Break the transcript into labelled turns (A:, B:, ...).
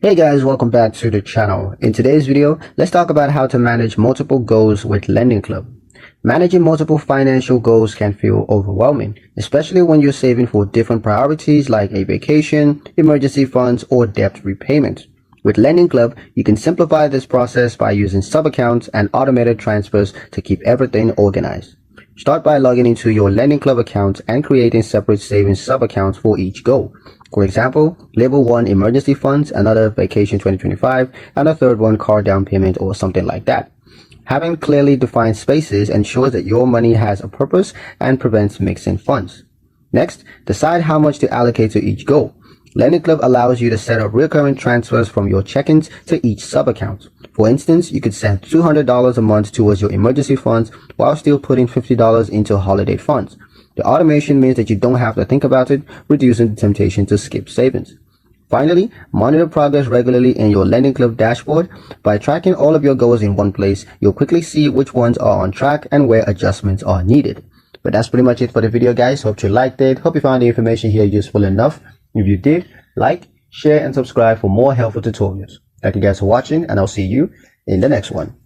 A: Hey guys, welcome back to the channel. In today's video, let's talk about how to manage multiple goals with Lendingclub. Managing multiple financial goals can feel overwhelming, especially when you're saving for different priorities like a vacation, emergency funds, or debt repayment. With Lendingclub, you can simplify this process by using sub-accounts and automated transfers to keep everything organized. Start by logging into your Lendingclub account and creating separate savings sub-accounts for each goal. For example, label one emergency funds, another vacation 2025, and a third one car down payment or something like that. Having clearly defined spaces ensures that your money has a purpose and prevents mixing funds. Next, decide how much to allocate to each goal. Lendingclub allows you to set up recurring transfers from your check-ins to each sub-account. For instance, you could send $200 a month towards your emergency funds while still putting $50 into holiday funds. The automation means that you don't have to think about it, reducing the temptation to skip savings. Finally, monitor progress regularly in your Lendingclub dashboard. By tracking all of your goals in one place, you'll quickly see which ones are on track and where adjustments are needed. But that's pretty much it for the video, guys. Hope you liked it. Hope you found the information here useful enough. If you did, like, share, and subscribe for more helpful tutorials. Thank you guys for watching, and I'll see you in the next one.